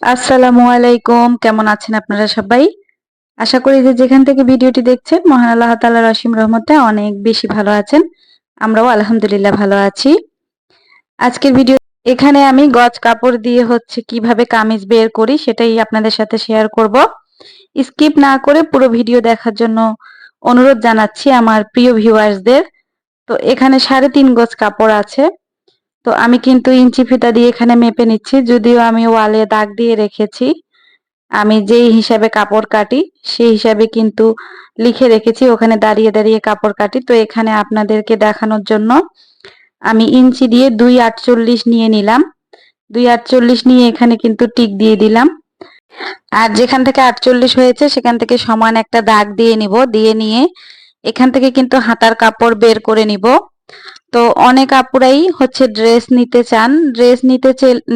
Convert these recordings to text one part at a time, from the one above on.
আসসালামু আলাইকুম। কেমন আছেন আপনারা সবাই? আশা করি যে যেখান থেকে ভিডিওটি দেখছেন মহান আল্লাহ তাআলার অসীম রহমতে অনেক বেশি ভালো আছেন। আমরাও আলহামদুলিল্লাহ ভালো আছি। আজকের ভিডিও এখানে আমি গজ কাপড় দিয়ে কিভাবে কামিজ বের করি সেটাই আপনাদের সাথে শেয়ার করব। স্কিপ না করে পুরো ভিডিও দেখার জন্য অনুরোধ জানাচ্ছি আমার প্রিয় ভিউয়ার্সদের। তো এখানে 3.5 গজ কাপড় আছে। তো আমি কিন্তু ইঞ্চি ফিতা দিয়ে এখানে মেপে নিচ্ছি, যদিও আমি ওয়ালে দাগ দিয়ে রেখেছি। আমি যেই হিসাবে কাপড় কাটি সেই হিসাবে কিন্তু লিখে রেখেছি, ওখানে দাঁড়িয়ে দাঁড়িয়ে কাপড় কাটি। তো এখানে আপনাদেরকে দেখানোর জন্য আমি ইঞ্চি দিয়ে 2.48 নিয়ে নিলাম। 2.48 নিয়ে এখানে কিন্তু টিক দিয়ে দিলাম। আর যেখান থেকে 48 হয়েছে সেখান থেকে সমান একটা দাগ দিয়ে নিব। দিয়ে নিয়ে এখান থেকে কিন্তু হাতার কাপড় বের করে নিব। তো অনেক আপুরাই ড্রেস নিতে চান। ড্রেস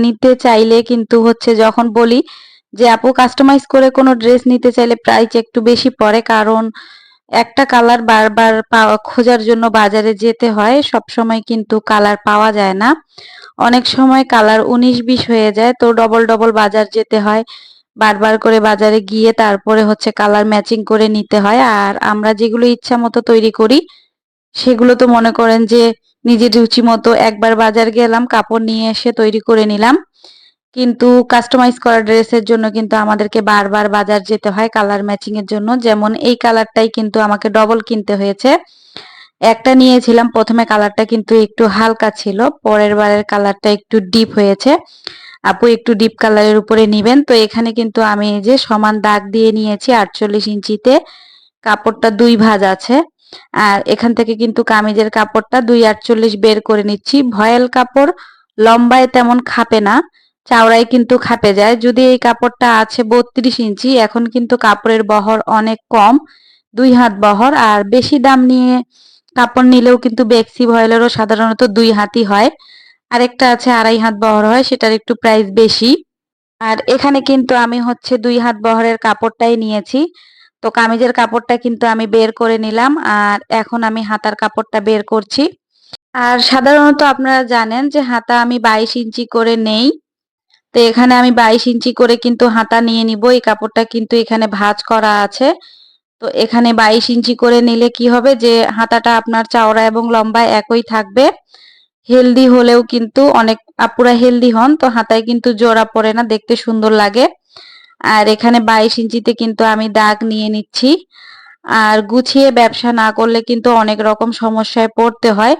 নিতে চাইলে কিন্তু যখন বলি যে আপু কাস্টমাইজ করে কোনো ড্রেস নিতে চাইলে প্রাইস একটু বেশি পড়ে, কারণ একটা কালার বারবার খোঁজার জন্য বাজারে যেতে হয়, সব সময় কিন্তু কালার পাওয়া যায় না। অনেক সময় কালার 19-20 হয়ে যায়, তো ডবল ডবল বাজার যেতে হয়, বারবার করে বাজারে গিয়ে তারপরে কালার ম্যাচিং করে নিতে হয়। আর আমরা যেগুলো ইচ্ছা মতো তৈরি করি সেগুলো তো মনে করেন যে নিজের রুচি মতো একবার বাজার গেলাম, কাপড় নিয়ে এসে তৈরি করে নিলাম। কিন্তু কাস্টমাইজ করা ড্রেসের জন্য কিন্তু আমাদেরকে বারবার বাজার যেতে হয় কালার ম্যাচিং এর জন্য। যেমন এই কালারটাই কিন্তু আমাকে ডবল কিনতে হয়েছে। একটা নিয়েছিলাম প্রথমে, কালারটা কিন্তু একটু হালকা ছিল, পরের বারের কালারটা একটু ডিপ হয়েছে। আপু একটু ডিপ কালারের উপরে নিবেন। তো এখানে কিন্তু আমি এই যে সমান দাগ দিয়ে নিয়েছি 48 ইঞ্চিতে। কাপড়টা 2 ভাঁজ আছে। আর এখান থেকে কিন্তু কামিজের কাপড়টা 2.48 বের করে নিচ্ছি। ভয়েল কাপড় লম্বায় তেমন খাপে না, চওড়ায় কিন্তু খাপে যায়। যদি এই কাপড়টা আছে 32 ইঞ্চি, এখন কিন্তু কাপড়ের বহর অনেক কম, 2 হাত বহর। আর বেশি দাম নিয়ে কাপড় নিলেও কিন্তু বেক্সি ভয়েলেরও সাধারণত 2 হাতই হয়। আরেকটা আছে 2.5 হাত বহর হয়, সেটার একটু প্রাইস বেশি। আর এখানে কিন্তু আমি 2 হাত বহরের কাপড়টাই নিয়েছি। তো কামিজের কাপড়টা কিন্তু আমি বের করে নিলাম। আর এখন আমি হাতার কাপড়টা বের করছি। আর সাধারণত আপনারা জানেন যে হাতা আমি 22 ইঞ্চি করে নেই। তো এখানে আমি 22 ইঞ্চি করে কিন্তু হাতা নিয়ে নিব। এই কাপড়টা কিন্তু এখানে ভাঁজ করা আছে। তো এখানে 22 ইঞ্চি করে নিলে কি হবে যে হাতাটা আপনার চওড়া এবং লম্বা একই থাকবে। হেলদি হলেও কিন্তু অনেক আপুরা হেলদি হন, তো হাতায় কিন্তু জোড়া পড়ে না, দেখতে সুন্দর লাগে। আর এখানে 22 ইঞ্চিতে কিন্তু আমি দাগ নিয়ে নিচ্ছি। আর গুছিয়ে ব্যবসা না করলে কিন্তু অনেক রকম সমস্যায় পড়তে হয়।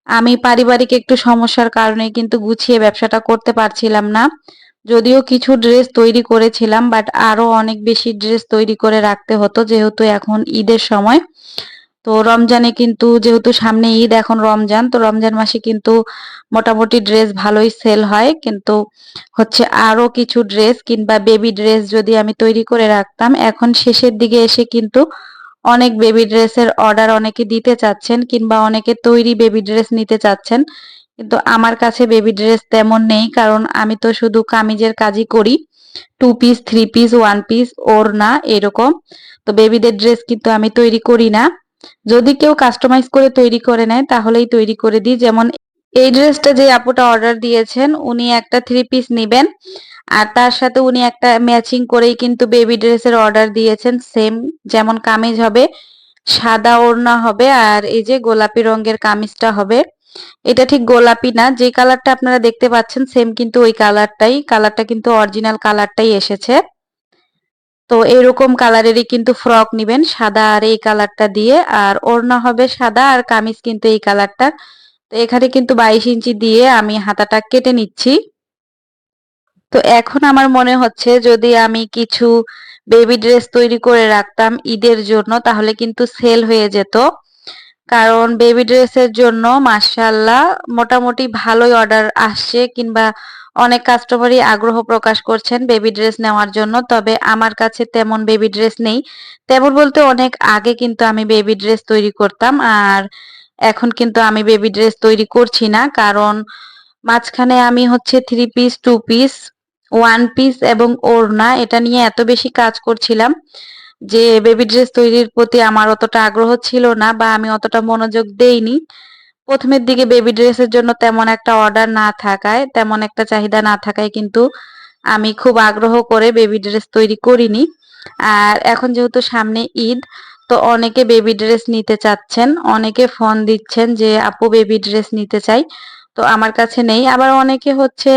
আমি পারিবারিক একটু সমস্যার কারণে কিন্তু গুছিয়ে ব্যবসাটা করতে পারছিলাম না। যদিও কিছু ড্রেস তৈরি করেছিলাম, বাট আরো অনেক বেশি ড্রেস তৈরি করে রাখতে হতো, যেহেতু এখন ঈদের সময়। তো রমজানে কিন্তু যেহেতু সামনে ঈদ, এখন রমজান, তো রমজান মাসে কিন্তু মোটামুটি ড্রেস ভালোই সেল হয়। কিন্তু আরো কিছু ড্রেস কিংবা বেবি ড্রেস যদি আমি তৈরি করে রাখতাম, এখন শেষের দিকে এসে কিন্তু অনেক বেবি ড্রেসের অর্ডার অনেকে দিতে চাচ্ছেন, কিংবা অনেকে তৈরি বেবি ড্রেস নিতে চাচ্ছেন। কিন্তু আমার কাছে বেবি ড্রেস তেমন নেই, কারণ আমি তো শুধু কামিজের কাজই করি, 2 পিস, 3 পিস, 1 পিস, ওড়না এরকম। তো বেবিদের ড্রেস কিন্তু আমি তৈরি করি না। যদি কেউ কাস্টমাইজ করে তৈরি করে নেয় তাহলেই তৈরি করে দিই। যেমন এই ড্রেসটা যে আপুটা অর্ডার দিয়েছেন, উনি একটা 3 পিস নিবেন, আর তার সাথে উনি একটা ম্যাচিং করেই কিন্তু বেবি ড্রেসের অর্ডার দিয়েছেন। সেম যেমন কামিজ হবে, সাদা ওড়না হবে, আর এই যে গোলাপি রঙের কামিজটা হবে। এটা ঠিক গোলাপি না, যে কালারটা আপনারা দেখতে পাচ্ছেন সেম কিন্তু ওই কালারটাই, কালারটা কিন্তু অরিজিনাল কালারটাই এসেছে। তো এরকম কালারেরই কিন্তু ফ্রক নিবেন, সাদা আর এই কালারটা দিয়ে। আর ওড়না হবে সাদা, আর কামিজ কিন্তু এই কালারটা। তো এখানে কিন্তু 22 ইঞ্চি দিয়ে আমি হাতাটা কেটে নিচ্ছি। তো এখন আমার মনে হচ্ছে যদি আমি কিছু বেবি ড্রেস তৈরি করে রাখতাম ঈদের জন্য, তাহলে কিন্তু সেল হয়ে যেত। কারণ বেবি ড্রেসের জন্য মাশাআল্লাহ মোটামুটি ভালোই অর্ডার আসছে, কিংবা অনেক কাস্টমারই আগ্রহ প্রকাশ করছেন বেবি ড্রেস নেওয়ার জন্য। তবে আমার কাছে তেমন বেবি ড্রেস নেই। তেমন বলতে অনেক আগে কিন্তু আমি বেবি ড্রেস তৈরি করতাম, আর এখন কিন্তু আমি বেবি ড্রেস তৈরি করছি না। কারণ মাঝখানে আমি 3 পিস, 2 পিস, 1 পিস এবং ওড়না এটা নিয়ে এত বেশি কাজ করছিলাম যে বেবি ড্রেস তৈরির প্রতি আমার অতটা আগ্রহ ছিল না, বা আমি অতটা মনোযোগ দেইনি। প্রথমের দিকে বেবি ড্রেসের জন্য তেমন একটা অর্ডার না থাকায়, তেমন একটা চাহিদা না থাকায় কিন্তু আমি খুব আগ্রহ করে বেবি ড্রেস তৈরি করিনি। আর এখন যেহেতু সামনে ঈদ, তো অনেকে বেবি ড্রেস নিতে চাচ্ছেন, অনেকে ফোন দিচ্ছেন যে আপু বেবি ড্রেস নিতে চাই। তো আমার কাছে নেই। আবার অনেকে হচ্ছে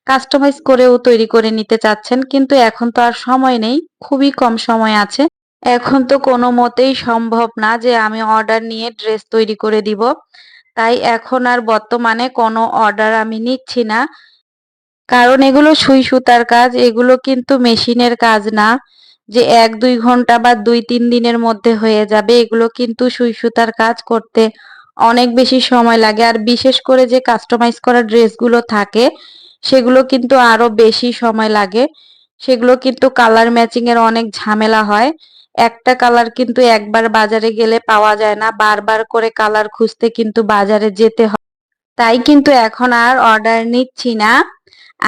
কাস্টমাইজ করেও তৈরি করে নিতে চাচ্ছেন, কিন্তু এখন তো আর সময় নেই, খুবই কম সময় আছে। এখন তো কোনো মতেই সম্ভব না যে আমি অর্ডার নিয়ে ড্রেস তৈরি করে দিব। তাই এখন আর বর্তমানে কোনো অর্ডার আমি নিচ্ছি না। কারণ এগুলো সুই সুতার কাজ, এগুলো কিন্তু মেশিনের কাজ না যে ১-২ ঘন্টা বা ২-৩ দিনের মধ্যে হয়ে যাবে। এগুলো কিন্তু সুই সুতার কাজ করতে অনেক বেশি সময় লাগে। আর বিশেষ করে যে কাস্টমাইজ করা ড্রেসগুলো থাকে, সেগুলো কিন্তু আরো বেশি সময় লাগে। সেগুলো কিন্তু কালার ম্যাচিং এর অনেক ঝামেলা হয়। একটা কালার কিন্তু একবার বাজারে গেলে পাওয়া যায় না, বারবার করে কালার খুঁজতে কিন্তু বাজারে যেতে হয়। তাই কিন্তু এখন আর অর্ডার নিচ্ছি না।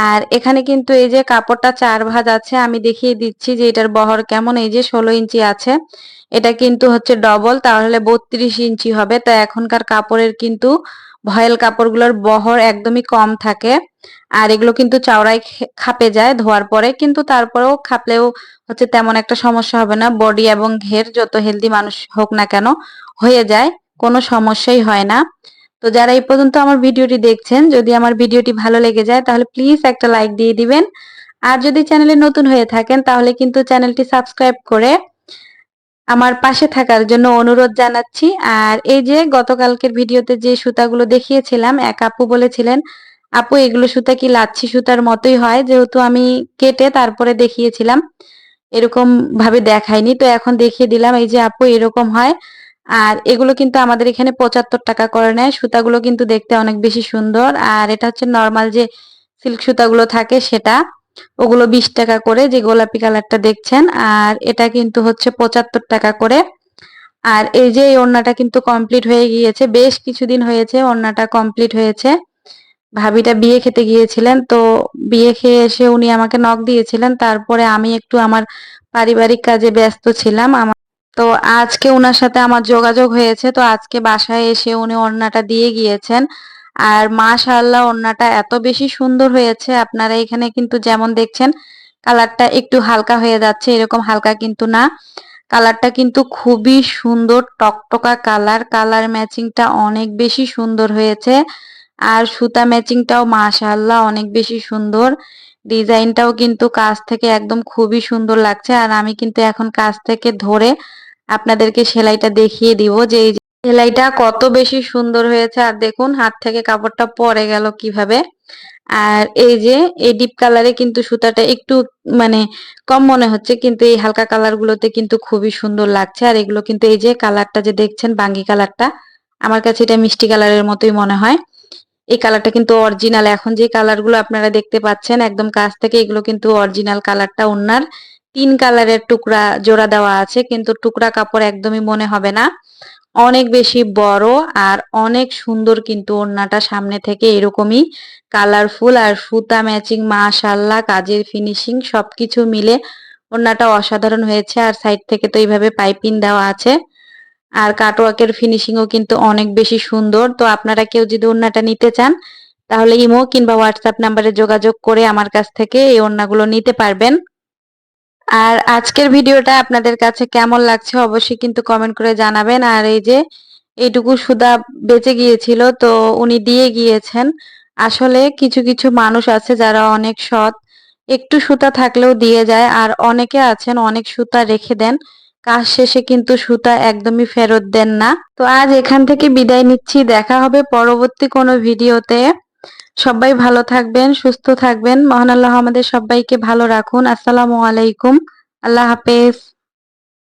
আর এখানে কিন্তু এই যে কাপড়টা ৪ ভাঁজ আছে, আমি দেখিয়ে দিচ্ছি যে এটার বহর কেমন। এই যে ১৬ ইঞ্চি আছে, এটা কিন্তু হচ্ছে ডবল, তাহলে ৩২ ইঞ্চি হবে। তো এখনকার কাপড়ের কিন্তু ভয়েল কাপড়গুলোর বহর একদমই কম থাকে। আর এগুলো কিন্তু চওড়ায় খাপে যায় ধোয়ার পরে, কিন্তু তারপরেও খাপলেও হচ্ছে তেমন একটা সমস্যা হবে না। বডি এবং ঘের যত হেলদি মানুষ হোক না কেন হয়ে যায়, কোনো সমস্যাই হয় না। তো যারা এই পর্যন্ত আমার ভিডিওটি দেখছেন, যদি আমার ভিডিওটি ভালো লেগে যায় তাহলে প্লিজ একটা লাইক দিয়ে দিবেন। আর যদি চ্যানেলে নতুন হয়ে থাকেন তাহলে কিন্তু চ্যানেলটি সাবস্ক্রাইব করে আমার পাশে থাকার জন্য অনুরোধ জানাচ্ছি। আর এই যে গতকালকের ভিডিওতে যে সুতাগুলো দেখিয়েছিলাম, এক আপু বলেছিলেন আপু এগুলো সুতা কি লাচ্ছি সুতার মতোই হয়, যেহেতু আমি কেটে তারপরে দেখিয়েছিলাম, এরকম ভাবে দেখাইনি। তো এখন দেখিয়ে দিলাম, এই যে আপু এরকম হয়। আর এগুলো কিন্তু আমাদের এখানে ৭৫ টাকা করে নেয়। সুতাগুলো কিন্তু দেখতে অনেক বেশি সুন্দর। আর এটা হচ্ছে নরমাল যে সিল্ক সুতাগুলো থাকে সেটা, ওগুলো ২০ টাকা করে, যে গোলাপি কালারটা দেখছেন। আর এটা কিন্তু হচ্ছে ৭৫ টাকা করে। আর এই যে এই ওড়নাটা কিন্তু কমপ্লিট হয়ে গিয়েছে, বেশ কিছুদিন হয়েছে ওড়নাটা কমপ্লিট হয়েছে। ভাবিটা বিয়ে খেতে গিয়েছিলেন, তো বিয়ে খেয়ে এসে উনি আমাকে নক দিয়েছিলেন, তারপরে আমি একটু আমার পারিবারিক কাজে ব্যস্ত ছিলাম। তো আজকে উনার সাথে আমার যোগাযোগ হয়েছে, তো আজকে বাসায় এসে উনি ওড়নাটা দিয়ে গিয়েছেন। আর মাশাআল্লাহ ওড়নাটা এত বেশি সুন্দর হয়েছে, আপনারা এখানে কিন্তু যেমন দেখছেন কালারটা একটু হালকা হয়ে যাচ্ছে, এরকম হালকা কিন্তু না, কালারটা কিন্তু খুবই সুন্দর, টকটকা কালার। কালার ম্যাচিংটা অনেক বেশি সুন্দর হয়েছে। আর সুতা ম্যাচিংটাও মাশাআল্লাহ অনেক বেশি সুন্দর। ডিজাইনটাও কিন্তু কাছ থেকে একদম খুবই সুন্দর লাগছে। আর আমি কিন্তু এখন কাছ থেকে ধরে আপনাদেরকে সেলাইটা দেখিয়ে দিব যে এই সেলাইটা কত বেশি সুন্দর হয়েছে। আর দেখুন হাত থেকে কাপড়টা পরে গেল কিভাবে। আর এই যে এই ডিপ কালারে কিন্তু সুতাটা একটু মানে কম মনে হচ্ছে, কিন্তু এই হালকা কালার গুলোতে কিন্তু খুবই সুন্দর লাগছে। আর এগুলো কিন্তু এই যে কালারটা যে দেখছেন বাঙ্গি কালারটা, আমার কাছে এটা মিষ্টি কালারের মতোই মনে হয়। এই কালারটা কিন্তু অরিজিনাল। এখন যে কালার গুলো আপনারা দেখতে পাচ্ছেন একদম কাছ থেকে, এগুলো কিন্তু অরিজিনাল কালারটা। ওড়নার ৩ কালারের টুকরা জোড়া দেওয়া আছে, কিন্তু টুকরা কাপড় একদমই মনে হবে না। অনেক বেশি বড় আর অনেক সুন্দর কিন্তু ওড়নাটা সামনে থেকে এরকমই কালারফুল। আর সুতা ম্যাচিং মাশাআল্লাহ, কাজের ফিনিশিং সবকিছু মিলে ওড়নাটা অসাধারণ হয়েছে। আর সাইড থেকে তো এইভাবে পাইপিং দেওয়া আছে। আর কাটওয়ার্কের ফিনিশিংও কিন্তু অনেক বেশি সুন্দর। তো আপনারা কেউ যদি ওড়নাটা নিতে চান তাহলে ইমো কিংবা হোয়াটসঅ্যাপ নাম্বারে যোগাযোগ করে আমার কাছ থেকে এই ওড়নাগুলো নিতে পারবেন। আর আজকের ভিডিওটা আপনাদের কাছে কেমন লাগছে অবশ্যই কিন্তু কমেন্ট করে জানাবেন। আর এই যে এইটুকু সুতা বেঁচে গিয়েছিল, তো উনি দিয়ে গিয়েছেন। আসলে কিছু কিছু মানুষ আছে যারা অনেক সৎ, একটু সুতা থাকলেও দিয়ে যায়। আর অনেকে আছেন অনেক সুতা রেখে দেন, কাজ শেষে কিন্তু সুতা একদমই ফেরত দেন না। তো আজ এখান থেকে বিদায় নিচ্ছি, দেখা হবে পরবর্তী কোনো ভিডিওতে। সবাই ভালো থাকবেন, সুস্থ থাকবেন। মহান আল্লাহ আমাদের সবাইকে ভালো রাখুন। আসসালামু আলাইকুম। আল্লাহ হাফেজ।